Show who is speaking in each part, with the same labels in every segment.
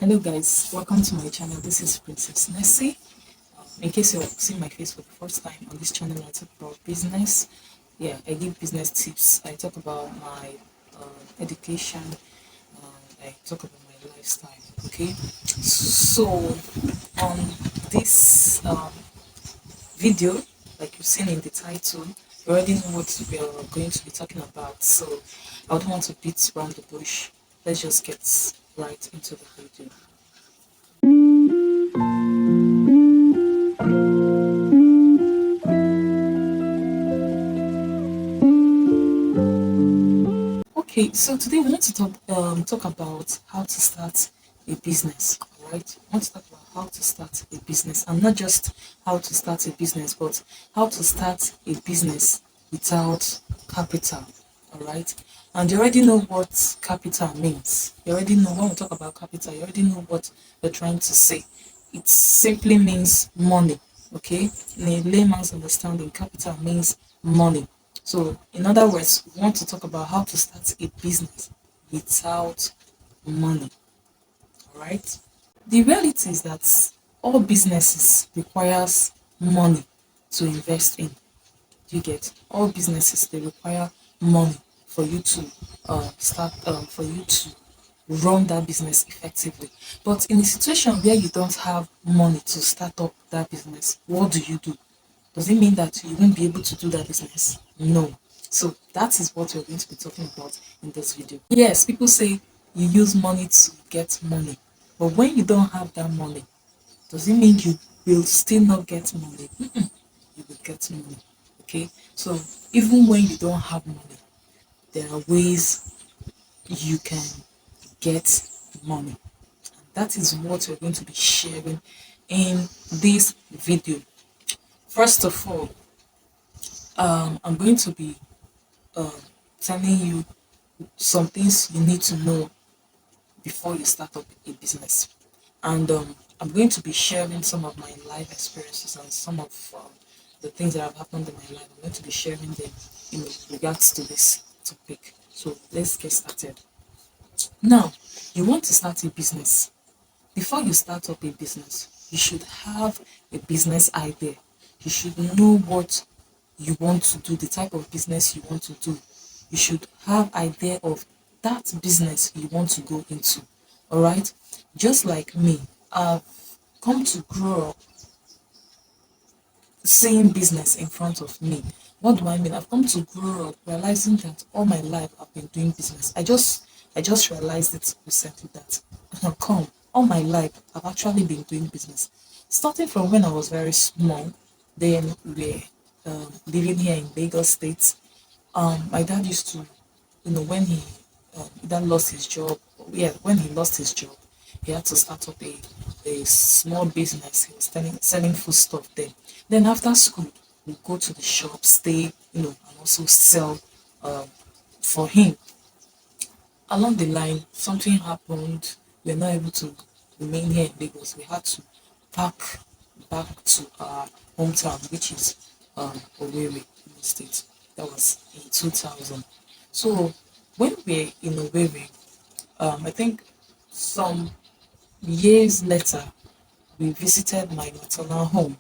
Speaker 1: Hello guys, welcome to my channel. This is Princess Nessie. In case you're seeing my face for the first time on this channel, I talk about business. Yeah, I give business tips. I talk about my education. I talk about my lifestyle. Okay, so on this video, like you've seen in the title, you already know what we are going to be talking about. So I don't want to beat around the bush. Let's just get right into the video. Okay, so today we want to talk about how to start a business. All right, we want to talk about how to start a business, and not just how to start a business, but how to start a business without capital. All right, and you already know what capital means. You already know when we talk about capital. You already know what we're trying to say. It simply means money. Okay, in a layman's understanding, capital means money. So, in other words, we want to talk about how to start a business without money. All right. The reality is that all businesses requires money to invest in. Do you get? All businesses they require money for you to start for you to run that business effectively. But in a situation where you don't have money to start up that business, what do you do? Does it mean that you won't be able to do that business? No. So that is what we're going to be talking about in this video. Yes, people say you use money to get money. But when you don't have that money, does it mean you will still not get money? You will get money. Okay? So even when you don't have money, there are ways you can get money. That is what we're going to be sharing in this video. First of all, I'm going to be uh, telling you some things you need to know before you start up a business. And I'm going to be sharing some of my life experiences and some of the things that have happened in my life. I'm going to be sharing them in regards to this topic. So let's get started. Now, you want to start a business. Before you start up a business, you should have a business idea. You should know what you want to do, the type of business you want to do. You should have idea of that business you want to go into. All right? Just like me, I've come to grow up seeing business in front of me. What do I mean? I've come to grow up realizing that all my life I've been doing business. I just realized it recently that come all my life I've actually been doing business. Starting from when I was very small, then we were living here in Lagos State. My dad used to, when he either lost his job, yeah, when he lost his job, he had to start up a small business. He was selling food stuff there. Then after school, we go to the shop, stay, and also sell for him. Along the line, something happened. We are not able to remain here in Lagos. We had to pack back to our hometown, which is Owerri, Imo State. That was in 2000. So when we're in Owerri, I think some years later, we visited my maternal home,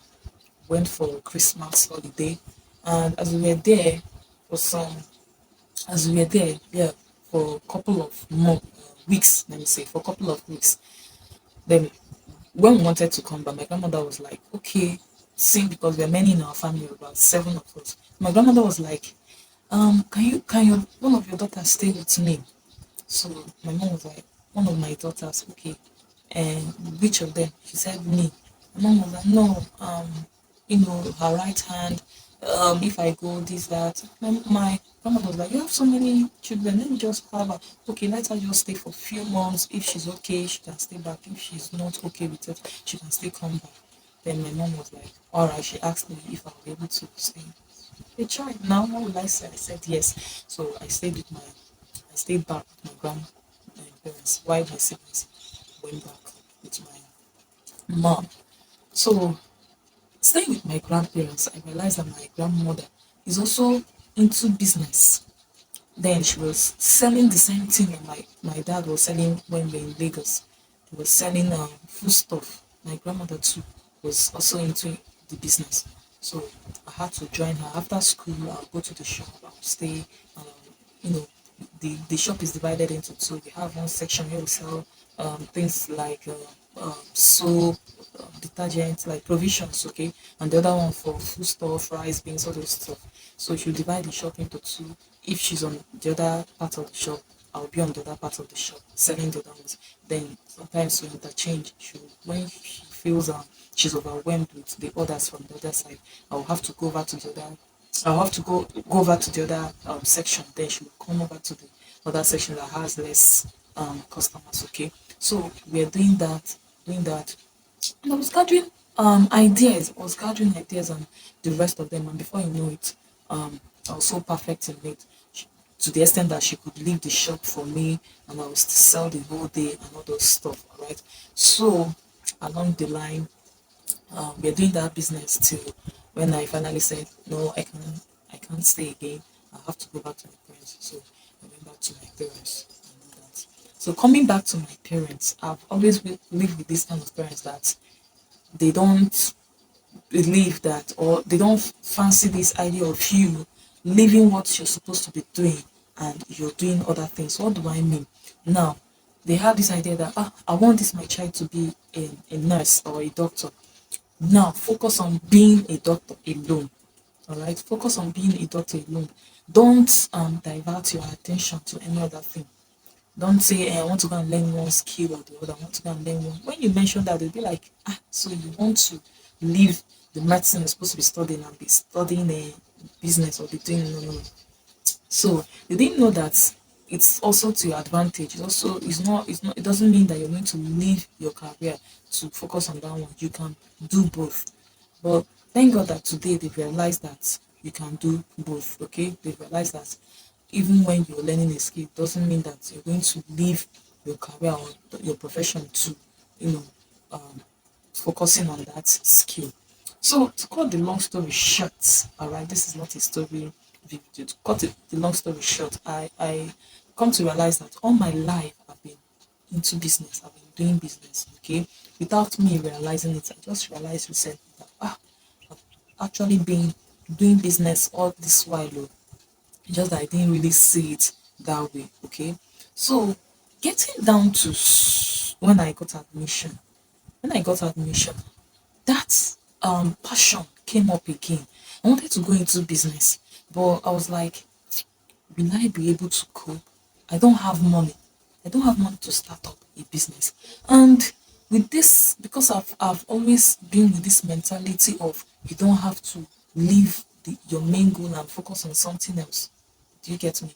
Speaker 1: went for Christmas holiday, and for some, as we were there, yeah, for a couple of weeks, let me say, for a couple of weeks, then when we wanted to come back, my grandmother was like, okay, sing because we are many in our family, about seven of us. My grandmother was like, can your one of your daughters stay with me? So my mom was like, one of my daughters, okay. And which of them? She said me. My mom was like, no, her right hand, if I go this, that. My grandmother was like, you have so many children, let me just have her. Okay, let her just stay for a few months. If she's okay, she can stay back. If she's not okay with it, she can still come back. Then my mom was like, all right, she asked me if I'll be able to stay. A child now, what will I say? I said yes. So I stayed back with my grandparents while my siblings went back with my mom. So staying with my grandparents, I realized that my grandmother is also into business. Then she was selling the same thing that my dad was selling when we were in Lagos. They were selling food stuff. My grandmother too was also into the business. So I had to join her. After school, I'll go to the shop, I'll stay, um, you know, the shop is divided into two. We have one section where we sell things like soap, detergent, like provisions, okay, and the other one for food stuff, rice, beans, all those stuff. So she'll divide the shop into two. If she's on the other part of the shop, I'll be on the other part of the shop selling the other ones. Then sometimes we interchange. When she feels she's overwhelmed with the orders from the other side, I'll have to go over to the other. I'll have to go over to the other section. Then she will come over to the other section that has less customers. Okay, so we're doing that, and I was gathering ideas. I was gathering ideas and the rest of them, and before you know it, I was so perfect in it to the extent that she could leave the shop for me and I was to sell the whole day and all those stuff. All right. So along the line, we're doing that business till when I finally said, no, I can't stay again. I have to go back to my parents. So I went back to my parents and all that. So coming back to my parents, I've always lived with this kind of parents that they don't believe that, or they don't fancy this idea of you leaving what you're supposed to be doing and you're doing other things. What do I mean? Now, they have this idea that I want this my child to be a nurse or a doctor. Now, focus on being a doctor alone. All right, focus on being a doctor alone. Don't divert your attention to any other thing. Don't say, I want to go and learn one skill or the other. I want to go and learn one. When you mention that, they'll be like, so you want to leave the medicine you're supposed to be studying and be studying a business or be doing no. So they didn't know that it's also to your advantage. It's also it's not it doesn't mean that you're going to leave your career to focus on that one. You can do both. But thank God that today they've realized that you can do both. Okay, they've realized that even when you're learning a skill, it doesn't mean that you're going to leave your career or your profession to, you know, um, focusing on that skill. So to cut the long story short, all right, this is not a story video. To cut the long story short, I come to realize that all my life I've been into business. I've been doing business, okay, without me realizing it. I just realized recently that I've actually been doing business all this while. Oh, just that I didn't really see it that way. Okay, so getting down to when I got admission, when I got admission, that passion came up again. I wanted to go into business, but I was like, will I be able to cope? I don't have money. I don't have money to start up a business. And with this, because I've always been with this mentality of you don't have to leave your main goal and focus on something else. Do you get me?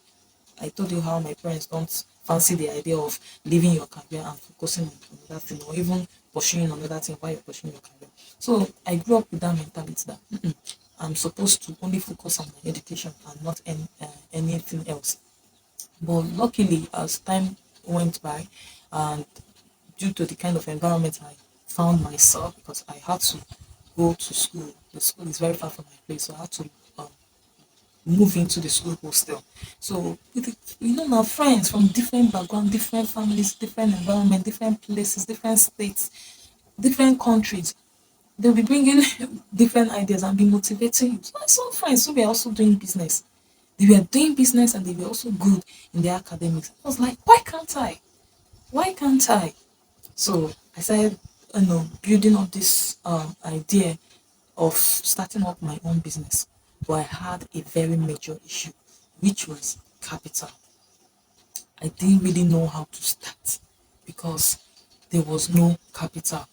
Speaker 1: I told you how my parents don't fancy the idea of leaving your career and focusing on another thing or even pursuing another thing while you're pursuing your career. So I grew up with that mentality that I'm supposed to only focus on my education and not anything else. But luckily, as time went by, and due to the kind of environment I found myself, because I had to go to school, the school is very far from my place, so I had to um, move into the school hostel. So with now friends from different background, different families, different environment, different places, different states, different countries. They'll be bringing different ideas and be motivating you. So I saw friends who were also doing business. They were doing business and they were also good in their academics. I was like, why can't I? Why can't I? So I started, building up this idea of starting up my own business. But I had a very major issue, which was capital. I didn't really know how to start because there was no capital.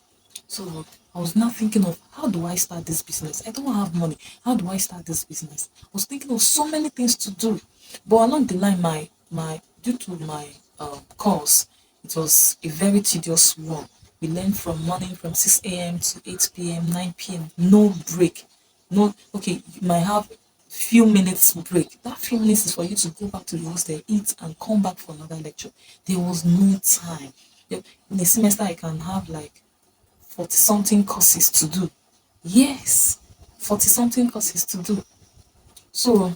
Speaker 1: So I was now thinking of how do I start this business? I don't have money. How do I start this business? I was thinking of so many things to do. But along the line, my due to my course, it was a very tedious one. We learned from morning from 6 a.m. to 8 p.m., 9 p.m. No break. No, okay, you might have few minutes break. That few minutes is for you to go back to the hostel, eat, and come back for another lecture. There was no time. In a semester, I can have like 40 something courses to do. Yes, 40 something courses to do. So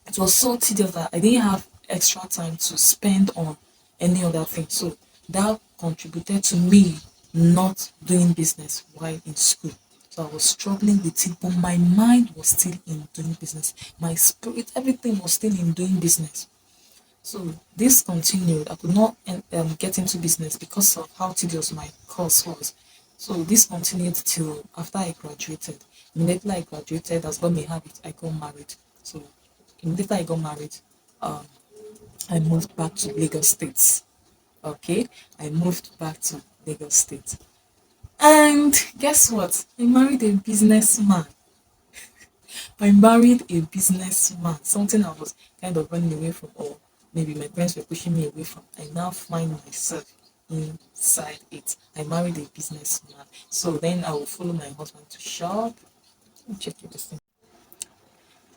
Speaker 1: it was so tedious that I didn't have extra time to spend on any other thing. So that contributed to me not doing business while in school. So I was struggling with it, but my mind was still in doing business. My spirit, everything was still in doing business. So this continued. I could not get into business because of how tedious my course was. So this continued till after I graduated. Immediately I graduated, as God may have it, I got married. So immediately I got married, um, I moved back to Lagos State. Okay, I moved back to Lagos State. And guess what? I married a businessman. I married a businessman, something I was kind of running away from, or maybe my parents were pushing me away from. I now find myself inside it. I married a businessman. So then I will follow my husband to shop. Let me check everything.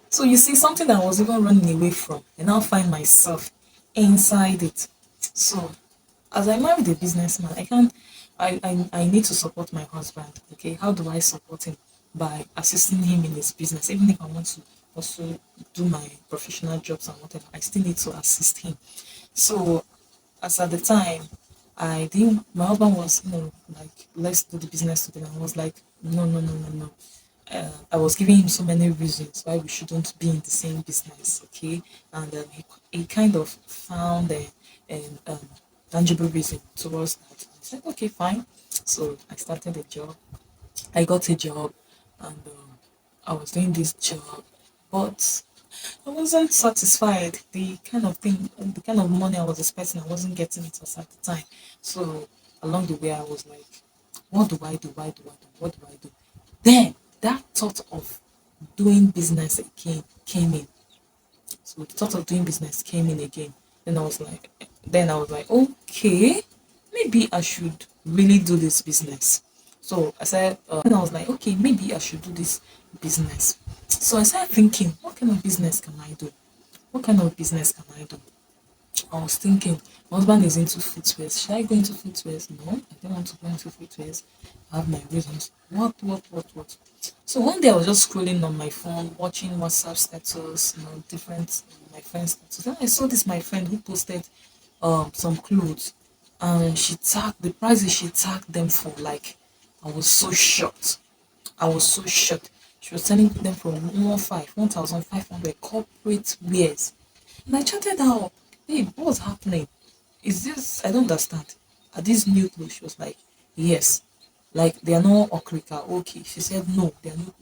Speaker 1: So you see, something that I was even running away from, I now find myself inside it. So as I married a businessman, I can't I need to support my husband. Okay, how do I support him? By assisting him in his business. Even if I want to also do my professional jobs and whatever, I still need to assist him. So as at the time, I didn't my husband was, like, let's do the business together. I was like, no, no, no, no, no. I was giving him so many reasons why we shouldn't be in the same business, okay? And he kind of found a tangible reason towards that. I said, okay, fine. So I started a job. I got a job, and I was doing this job, but I wasn't satisfied. The kind of money I was expecting, I wasn't getting it at the time. So along the way, I was like, what do I do? Why do I do? What do I do? Then that thought of doing business again came in. So the thought of doing business came in again. Then I was like, okay, maybe I should really do this business. So I said, then I was like, okay, maybe I should do this business. So I started thinking, what kind of business can I do? What kind of business can I do? I was thinking, my husband is into footwear. Should I go into footwear? No, I don't want to go into footwear. I have my reasons. What? So one day I was just scrolling on my phone, watching WhatsApp status, different my friends' status. Then I saw this my friend who posted some clothes, and she tagged the prices she tagged them for. Like, I was so shocked. I was so shocked. She was selling them for 1,500 corporate wears. And I chatted her up. Hey, what's happening? Is this, I don't understand. Are these new clothes? She was like, yes. Like, they are not Okrika. Okay. She said, no, they are not.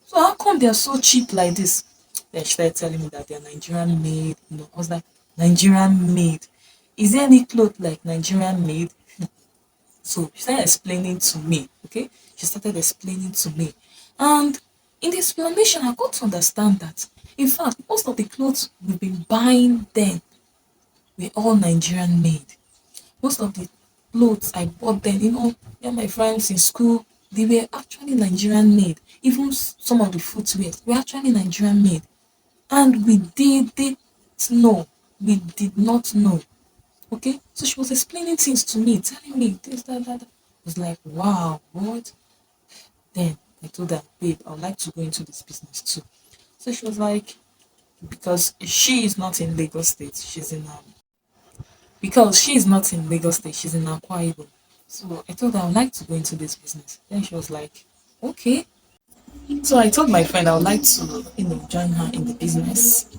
Speaker 1: So how come they are so cheap like this? Then she started telling me that they are Nigerian made. I was like, Nigerian made? Is there any cloth like Nigerian made? So she started explaining to me, okay? She started explaining to me. And in the explanation, I got to understand that, in fact, most of the clothes we've been buying then were all Nigerian made. Most of the clothes I bought then, yeah, my friends in school, they were actually Nigerian made. Even some of the footwear were actually Nigerian made. And we didn't know. We did not know. Okay? So she was explaining things to me, telling me this, that. I was like, wow, what? Then I told her, babe, I would like to go into this business too. So she was like, because she is not in Lagos State, she's in Akwa Ibom. So I told her I would like to go into this business. Then she was like, okay. So I told my friend I would like to, join her in the business.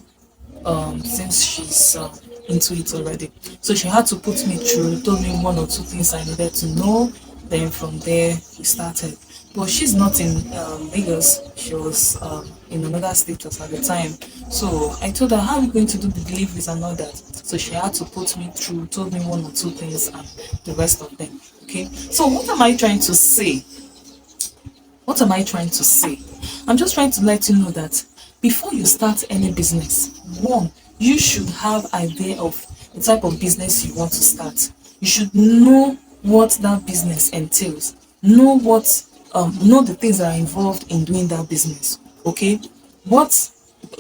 Speaker 1: Since she's into it already. So she had to put me through, told me one or two things I needed to know. Then from there we started. But she's not in Lagos. She was in another state at the time. So I told her, how are we going to do the deliveries and all that? So she had to put me through, told me one or two things and the rest of them. Okay. So what am I trying to say? What am I trying to say? I'm just trying to let you know that before you start any business, one, you should have idea of the type of business you want to start. You should know what that business entails. Know the things that are involved in doing that business. Okay? What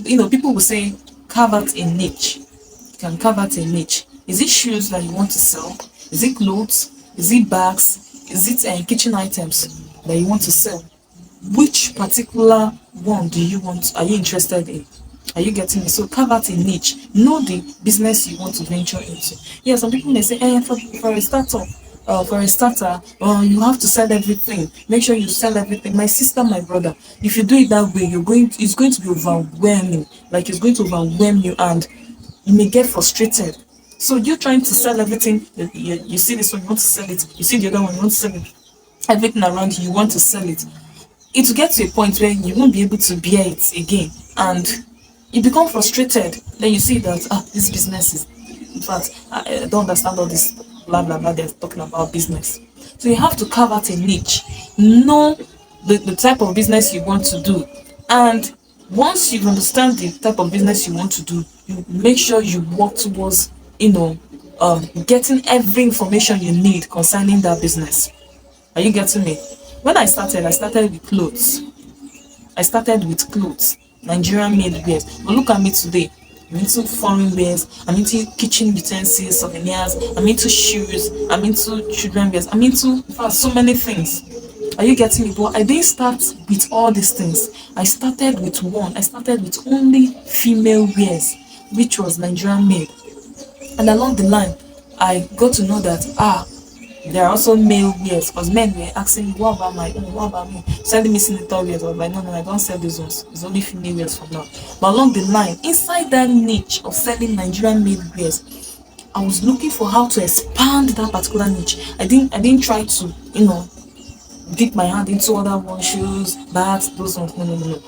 Speaker 1: people will say, carve out a niche. You can carve out a niche. Is it shoes that you want to sell? Is it clothes? Is it bags? Is it kitchen items that you want to sell? Which particular one are you interested in? Are you getting me? So carve out a niche. Know the business you want to venture into. Yeah, some people may say, for a startup, for a starter, you have to sell everything. Make sure you sell everything. My sister, my brother, if you do it that way, it's going to be overwhelming. Like it's going to overwhelm you, and you may get frustrated. So you're trying to sell everything. You see this one, you want to sell it. You see the other one, you want to sell it. Everything around you, you want to sell it. It will get to a point where you won't be able to bear it again, and you become frustrated. Then you see that this business is, in fact, I don't understand all this blah blah blah they're talking about business. So you have to carve out a niche, know the type of business you want to do, and once you understand the type of business you want to do, you make sure you work towards, getting every information you need concerning that business. Are you getting me? When I started with clothes. I started with clothes, Nigerian made wears. But look at me today. I'm into foreign wears, I'm into kitchen utensils, souvenirs, I'm into shoes, I'm into children wears, I'm into, in fact, so many things. Are you getting me? But I didn't start with all these things. I started with one. I started with only female wears, which was Nigerian made. And along the line, I got to know that there are also male wears, because men were asking me, what about my own? What about me? Sending me senator wears. I was like, no, I don't sell these ones. It's only female wears for now. But along the line, inside that niche of selling Nigerian made wears, I was looking for how to expand that particular niche. I didn't try to, dip my hand into other one, shoes, bags, those ones. No.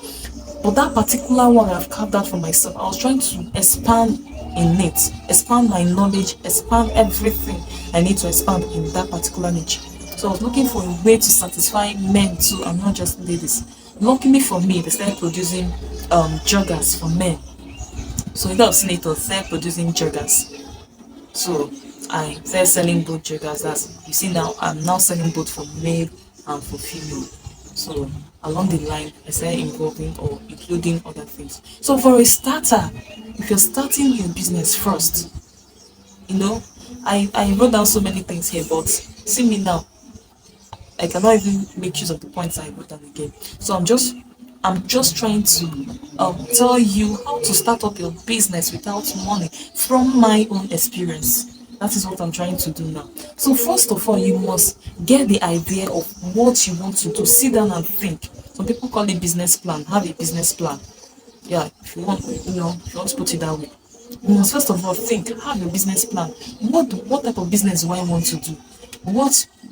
Speaker 1: But that particular one I've carved out for myself, I was trying to expand in it, expand my knowledge, expand everything I need to expand in that particular niche. So I was looking for a way to satisfy men too, and not just ladies. Luckily for me, they started producing joggers for men. So instead of Slater, they started producing joggers. So I started selling both joggers. As you see now, I'm now selling both for male and for female. So along the line, I started involving or including other things. So for a starter, if you're starting your business first, you know, I wrote down so many things here, but see me now, I cannot even make use of the points I wrote down again. So I'm just trying to tell you how to start up your business without money from my own experience. That is what I'm trying to do now. So first of all, you must get the idea of what you want to do. Sit down and think. Some people call it business plan. Have a business plan. Yeah, if you want, if you want to put it that way. You must first of all think, have a business plan. What type of business do I want to do?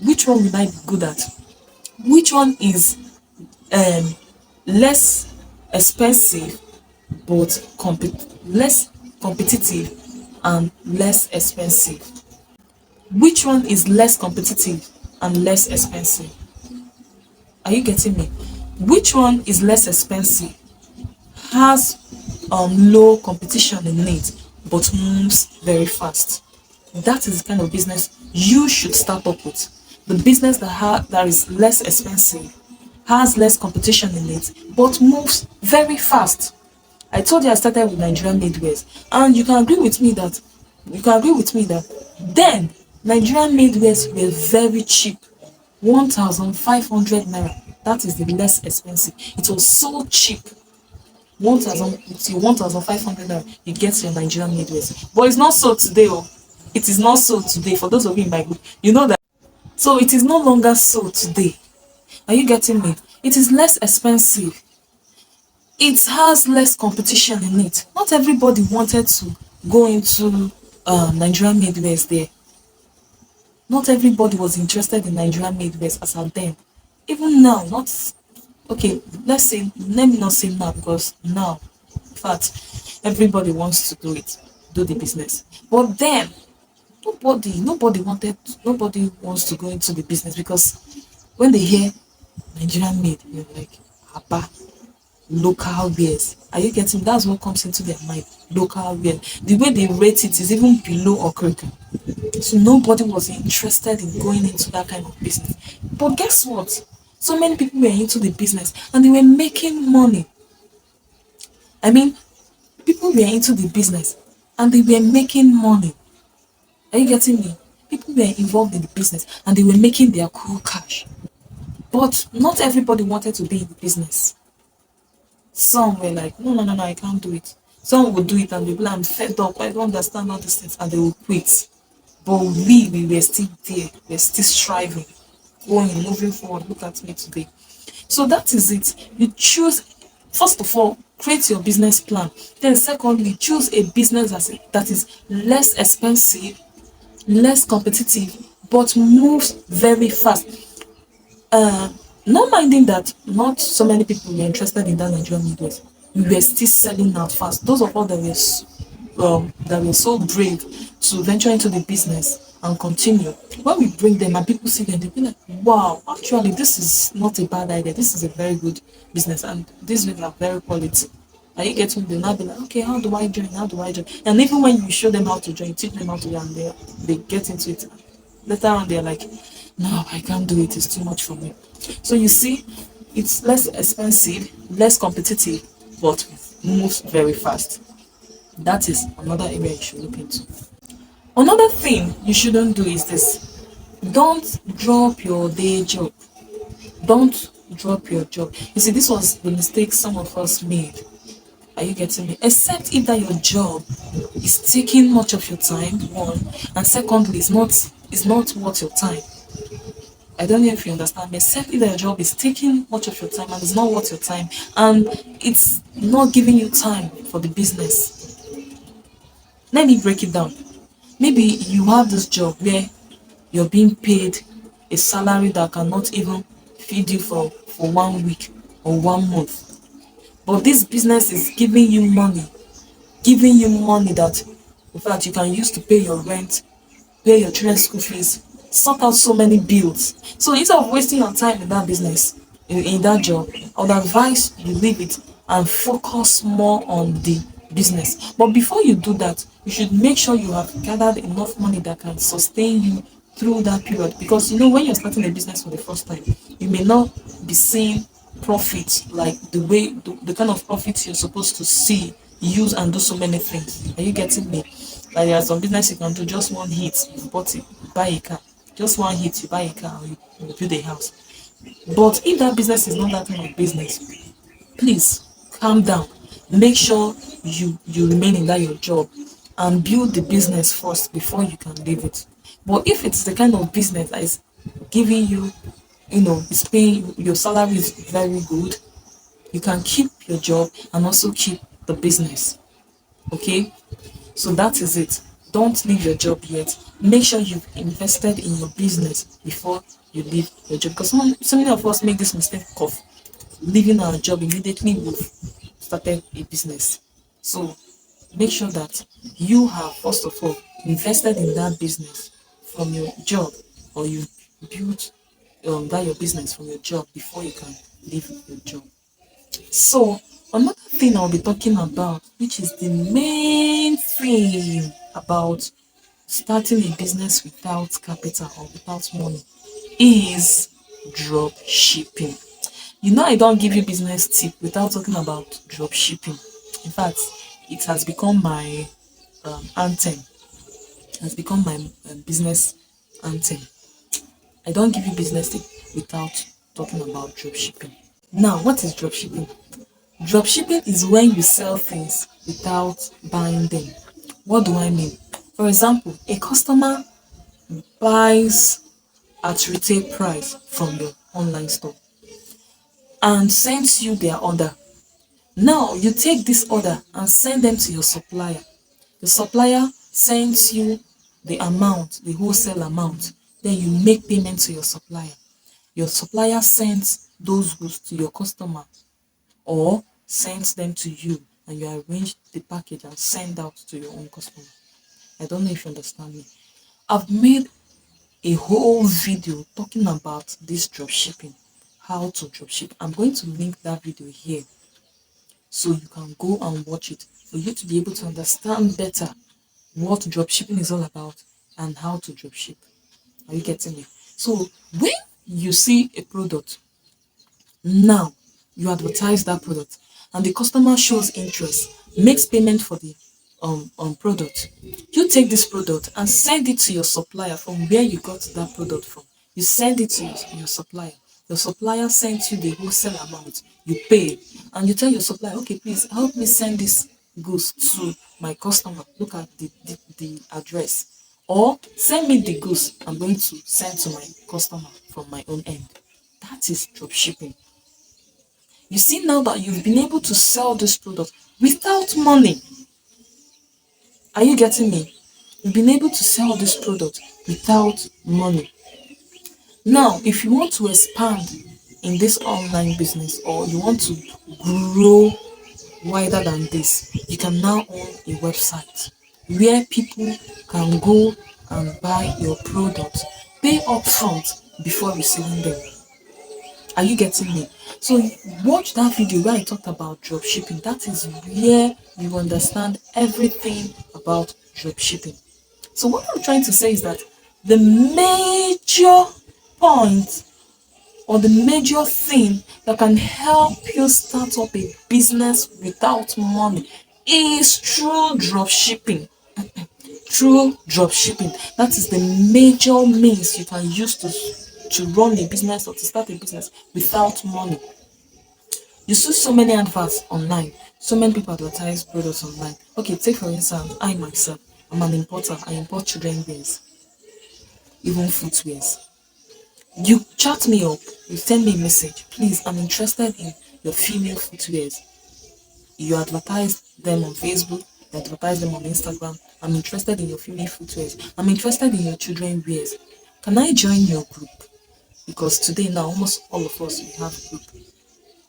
Speaker 1: Which one will I be good at? Which one is um less expensive but less competitive and less expensive? Which one is less competitive and less expensive? Are you getting me? Which one is less expensive, has low competition in it, but moves very fast? That is the kind of business you should start up with. The business that is less expensive, has less competition in it, but moves very fast. I told you I started with Nigerian made wares, and you can agree with me that then Nigerian made wares were very cheap. 1,500 naira. That is the less expensive. It was so cheap. 1,000 to 1,500 naira, you get your Nigerian made wares. But it's not so today. Oh, it is not so today. For those of you in my group, you know that. So it is no longer so today. Are you getting me? It is less expensive. It has less competition in it. Not everybody wanted to go into Nigerian made wares there. Not everybody was interested in Nigerian made wares as at then. Even now, not okay. Let me not say now, because now, in fact, everybody wants to do the business. But then, nobody wants to go into the business, because when they hear Nigerian made, you're like, Abba, local wears. Are you getting? That's what comes into their mind. Local wear. The way they rate it is even below Okrika. So nobody was interested in going into that kind of business. But guess what? So many people were into the business and they were making money. I mean, people were into the business and they were making money. Are you getting me? People were involved in the business and they were making their cool cash. But not everybody wanted to be in the business. Some were like, no, I can't do it. Someone will do it and they'll be like, I'm fed up, I don't understand all these things, and they will quit. But we were still there, we're still striving, going, moving forward. Look at me today. So that is it. You choose, first of all, create your business plan. Then, secondly, choose a business that is less expensive, less competitive, but moves very fast. Not minding that not so many people were interested in that Nigerian midwives. We were still selling out fast. Those of us that were so brave to venture into the business and continue. When we bring them and people see them, they'll be like, wow, actually this is not a bad idea. This is a very good business and these people are very quality. Are you getting them? Now be like, okay, how do I join? How do I join? And even when you show them how to join, teach them how to join, and they get into it. Later on, they're like, no, I can't do it. It's too much for me. So you see, it's less expensive, less competitive, but moves very fast. That is another area you should look into. Another thing you shouldn't do is this: don't drop your day job. Don't drop your job. You see, this was the mistake some of us made. Are you getting me? Except if that your job is taking much of your time, one, and secondly, it's not worth your time. I don't know if you understand me. Except if your job is taking much of your time and it's not worth your time, and it's not giving you time for the business. Let me break it down. Maybe you have this job where you're being paid a salary that cannot even feed you for 1 week or 1 month. But this business is giving you money that in fact you can use to pay your rent, pay your children's school fees, sort out so many bills. So instead of wasting your time in that business, in that job, I would advise you leave it and focus more on the business. But before you do that, you should make sure you have gathered enough money that can sustain you through that period. Because when you're starting a business for the first time, you may not be seeing profit like the kind of profits you're supposed to see, use and do so many things. Are you getting me? Like there are some business you can do just one hit, you bought it, you buy a car. Just one hit, you buy a car or you build a house. But if that business is not that kind of business, please calm down. Make sure you remain in that your job and build the business first before you can leave it. But if it's the kind of business that is giving you, it's paying your salary is very good, you can keep your job and also keep the business. Okay, so that is it. Don't leave your job yet. Make sure you've invested in your business before you leave your job. Because so many of us make this mistake of leaving our job immediately we've started a business. So make sure that you have first of all invested in that business from your job, or you built that your business from your job before you can leave your job. So another thing I'll be talking about, which is the main thing about starting a business without capital or without money, is drop shipping. I don't give you business tip without talking about drop shipping. In fact, it has become my anthem. It has become my business anthem. I don't give you business tip without talking about drop shipping. Now, what is drop shipping? Dropshipping is when you sell things without buying them. What do I mean? For example, a customer buys at retail price from your online store and sends you their order. Now you take this order and send them to your supplier. The supplier sends you the amount, the wholesale amount. Then you make payment to your supplier. Your supplier sends those goods to your customer or sends them to you, and you arrange the package and send out to your own customer. I don't know if you understand me. I've made a whole video talking about this drop shipping, how to drop ship. I'm going to link that video here so you can go and watch it for you to be able to understand better what drop shipping is all about and how to drop ship. Are you getting me? So when you see a product, now you advertise that product and the customer shows interest, makes payment for the product. You take this product and send it to your supplier from where you got that product from. You send it to your supplier. Your supplier sends you the wholesale amount. You pay and you tell your supplier, okay, please help me send this goods to my customer. Look at the address. Or send me the goods I'm going to send to my customer from my own end. That is drop shipping. You see, now that you've been able to sell this product without money. Are you getting me? You've been able to sell this product without money. Now, if you want to expand in this online business, or you want to grow wider than this, you can now own a website where people can go and buy your product, pay upfront before receiving them. Are you getting me? So watch that video where I talked about drop shipping. That is where you understand everything about drop shipping. So what I'm trying to say is that the major point, or the major thing that can help you start up a business without money, is through drop shipping. Through drop shipping, that is the major means you can use to run a business or to start a business without money. You see so many adverts online, so many people advertise products online. Okay, take for instance, I myself, I'm an importer. I import children wears, even footwears. You chat me up, you send me a message, please, I'm interested in your female footwears. You advertise them on Facebook, you advertise them on Instagram. I'm interested in your female footwears. I'm interested in your children wears. Can I join your group? Because today now almost all of us we have group.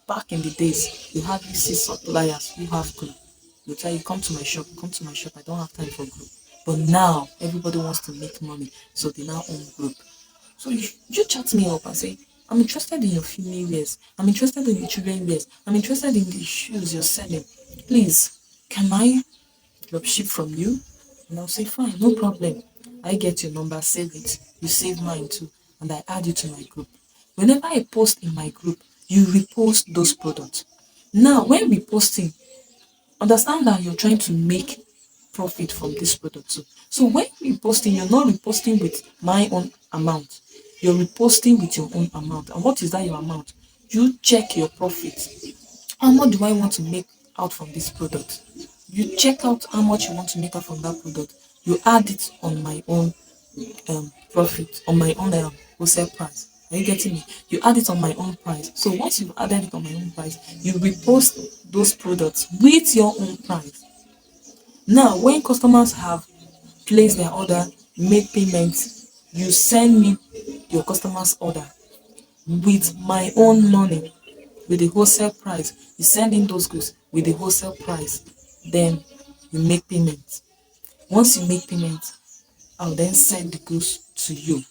Speaker 1: Back in the days, you hardly see suppliers who have group. They'll tell you, come to my shop, I don't have time for group. But now everybody wants to make money, so they now own group. So you chat me up and say, I'm interested in your female wears. I'm interested in your children wears. I'm interested in the shoes you're selling. Please, can I drop ship from you? And I'll say, fine, no problem. I get your number, save it. You save mine too. And I add you to my group. Whenever I post in my group, you repost those products. Now, when reposting, understand that you're trying to make profit from this product too. So when reposting, you're not reposting with my own amount. You're reposting with your own amount. And what is that your amount? You check your profit. How much do I want to make out from this product? You check out how much you want to make out from that product. You add it on my own profit, on my own wholesale price. Are you getting me? You add it on my own price. So once you've added it on my own price, you repost those products with your own price. Now, when customers have placed their order, made payment, you send me your customer's order with my own money, with the wholesale price. You send in those goods with the wholesale price. Then you make payment. Once you make payment, I'll then send the goods to you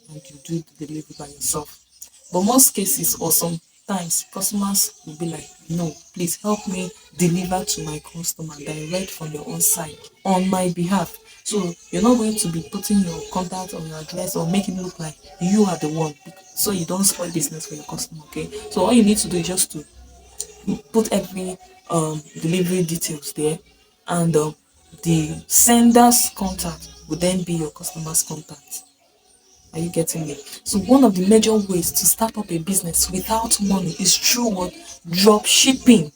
Speaker 1: and you do the delivery by yourself. But most cases, or sometimes, customers will be like, no, please help me deliver to my customer direct from your own site on my behalf. So you're not going to be putting your contact or your address or making it look like you are the one, so you don't spoil business for your customer. Okay, so all you need to do is just to put every delivery details there, and the sender's contact will then be your customer's contact. Are you getting me? So one of the major ways to start up a business without money is through what? Drop shipping.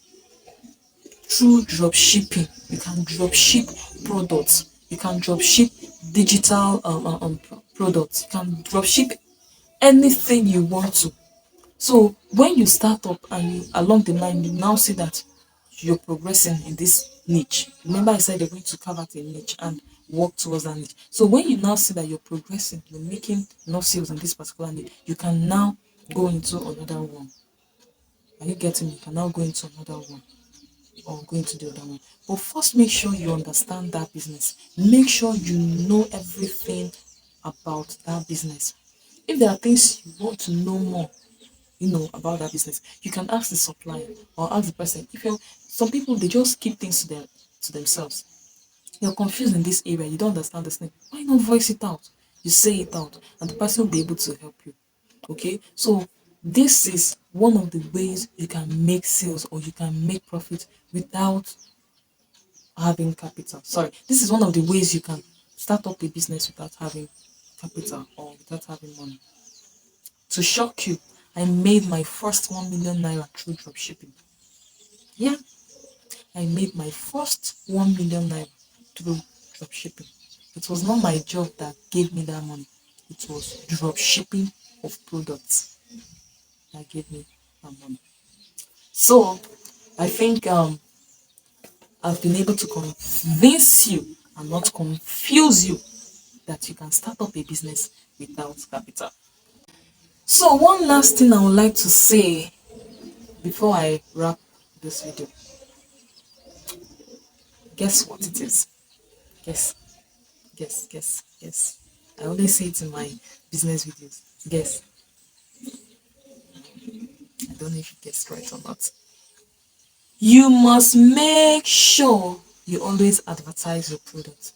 Speaker 1: Through drop shipping, you can drop ship products. You can drop ship digital products. You can drop ship anything you want to. So when you start up and you, along the line, you now see that you're progressing in this niche. Remember, I said you're going to carve out a niche and work towards that niche. So when you now see that you're progressing, you're making enough sales in this particular niche, you can now go into another one. Are you getting me? You can now go into another one, or go into the other one. But first, make sure you understand that business. Make sure you know everything about that business. If there are things you want to know more, about that business, you can ask the supplier or ask the person. If you're Some people, they just keep things to themselves. You're confused in this area, you don't understand this thing, why not voice it out? You say it out and the person will be able to help you. Okay, so this is one of the ways you can make sales, or you can make profit without having capital. Sorry, this is one of the ways you can start up a business without having capital, or without having money. To shock you, I made my first 1 million naira through dropshipping. Yeah, I made my first 1 million naira through drop shipping. It was not my job that gave me that money. It was drop shipping of products that gave me that money. So I think I've been able to convince you and not confuse you that you can start up a business without capital. So one last thing I would like to say before I wrap this video. Guess what it is? Guess, guess. I always say it in my business videos. Guess. I don't know if you guessed right or not. You must make sure you always advertise your product,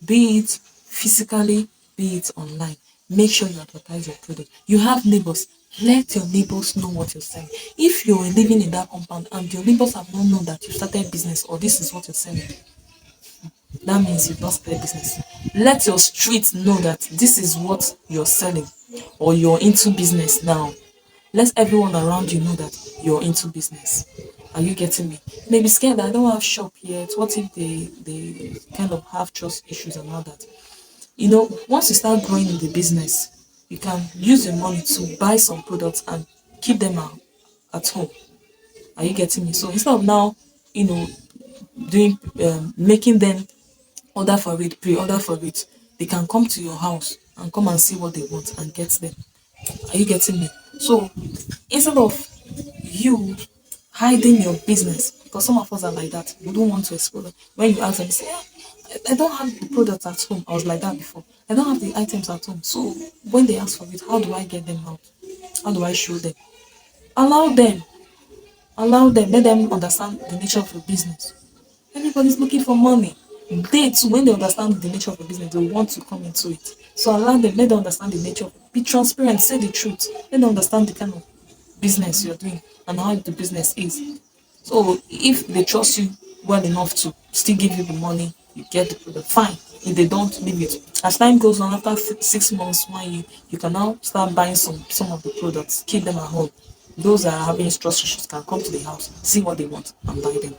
Speaker 1: be it physically, be it online. Make sure you advertise your product. You have neighbors, let your neighbors know what you're selling. If you're living in that compound and your neighbors have not known that you started business or this is what you're selling, that means you've not started business. Let your street know that this is what you're selling or you're into business now. Let everyone around you know that you're into business. Are you getting me? You may be scared that I don't have shop yet. What if they kind of have trust issues and all that? You know, once you start growing in the business, you can use your money to buy some products and keep them at home. Are you getting me? So instead of now, you know, doing making them order for it, pre-order for it, they can come to your house and come and see what they want and get them. Are you getting me? So instead of you hiding your business, because some of us are like that, we don't want to expose it. When you ask them, say, "Ah, I don't have the products at home." I was like that before. I don't have the items at home. So when they ask for it, how do I get them out? How do I show them? Allow them. Allow them. Let them understand the nature of your business. Everybody's looking for money. They too, when they understand the nature of the business, they want to come into it. So allow them, let them understand the nature of it. Be transparent, say the truth. Let them understand the kind of business you're doing and how the business is. So if they trust you well enough to still give you the money, you get the product, fine. If they don't, leave it. As time goes on, after 6 months, 1 year, you can now start buying some of the products, keep them at home. Those that are having trust issues can come to the house, see what they want, and buy them.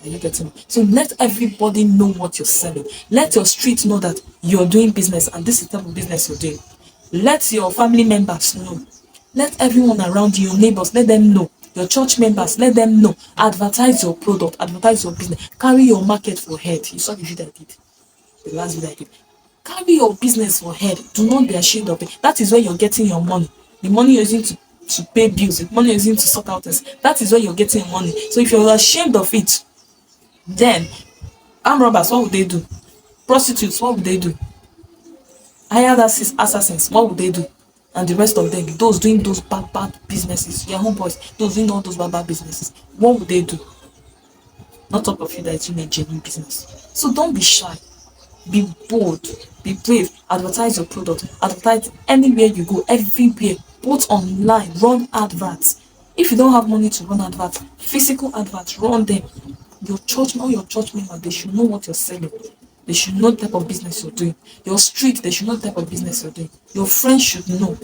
Speaker 1: Are you getting me? So let everybody know what you're selling. Let your street know that you're doing business and this is the type of business you're doing. Let your family members know. Let everyone around you, your neighbors, let them know. Your church members, let them know. Advertise your product, advertise your business. Carry your market for head. You saw the video I did, the last video I did. Carry your business for head. Do not be ashamed of it. That is where you're getting your money. The money you're using to pay bills, the money you're using to sort out things. That is where you're getting your money. So if you're ashamed of it, then armed robbers, what would they do? Prostitutes, what would they do? Hired assassins, what would they do? And the rest of them, those doing those bad businesses, your homeboys, those doing all those bad businesses, what would they do? Not talk of you that is doing a genuine business. So don't be shy. Be bold, be brave, advertise your product, advertise anywhere you go, everywhere, both online, run adverts. If you don't have money to run adverts, physical adverts, run them. Your church, all your church members, they should know what you're selling. They should know the type of business you're doing. Your street, they should know the type of business you're doing. Your friends should know.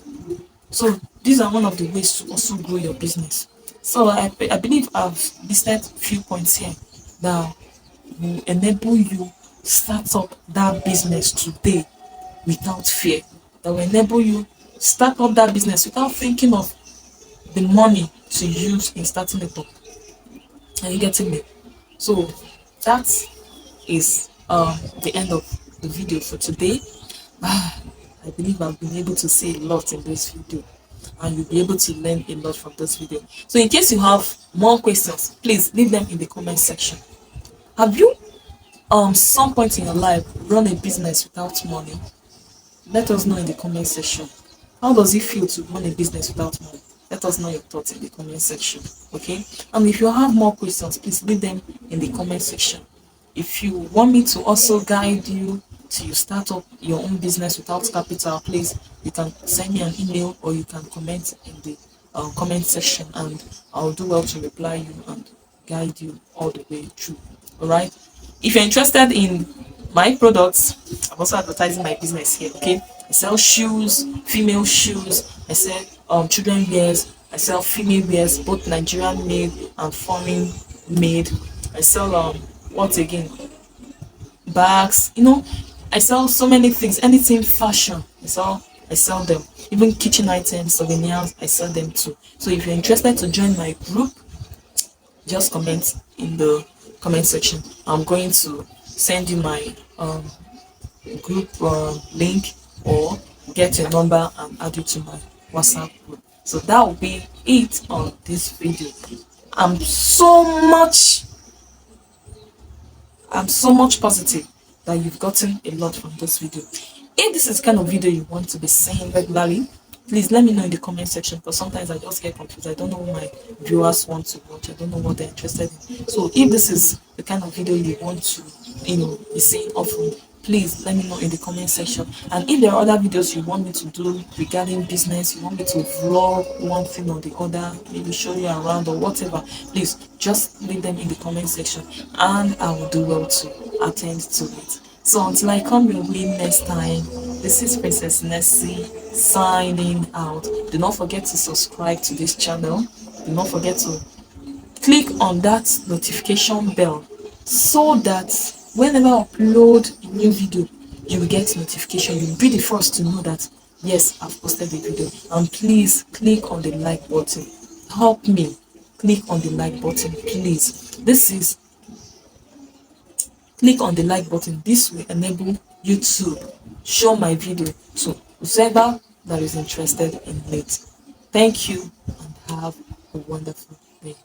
Speaker 1: So these are one of the ways to also grow your business. So I believe I've listed a few points here that will enable you start up that business today without fear. That will enable you start up that business without thinking of the money to use in starting it up. Are you getting me? So that is the end of the video for today. I believe I've been able to say a lot in this video and you'll be able to learn a lot from this video. So in case you have more questions, please leave them in the comment section. Have you some point in your life run a business without money? Let us know in the comment section. How does it feel to run a business without money? Let us know your thoughts in the comment section. Okay, and if you have more questions, please leave them in the comment section. If you want me to also guide you to start up your own business without capital, please, you can send me an email or you can comment in the comment section and I'll do well to reply you and guide you all the way through. All right, if you're interested in my products, I'm also advertising my business here. Okay, I sell shoes, female shoes, I sell children wears, I sell female wears, both Nigerian made and foreign made. I sell what again? Bags, I sell so many things, anything fashion, I sell them. Even kitchen items, souvenirs, I sell them too. So if you're interested to join my group, just comment in the comment section. I'm going to send you my group link, or get your number and add you to my WhatsApp group. So that will be it on this video. I'm so much I'm so much positive that you've gotten a lot from this video. If this is the kind of video you want to be seeing regularly, please let me know in the comment section, because sometimes I just get confused. I don't know what my viewers want to watch. I don't know what they're interested in. So if this is the kind of video you want to, be seeing often, please let me know in the comment section. And if there are other videos you want me to do regarding business, you want me to vlog one thing or the other, maybe show you around or whatever, please just leave them in the comment section and I will do well to attend to it. So until I come your way next time, this is Princess Nessie signing out. Do not forget to subscribe to this channel. Do not forget to click on that notification bell, so that whenever I upload a new video, you will get notification. You'll be the first to know that yes, I've posted a video. And please click on the like button. Help me click on the like button, please. Click on the like button. This will enable YouTube show my video to whoever that is interested in it. Thank you and have a wonderful day.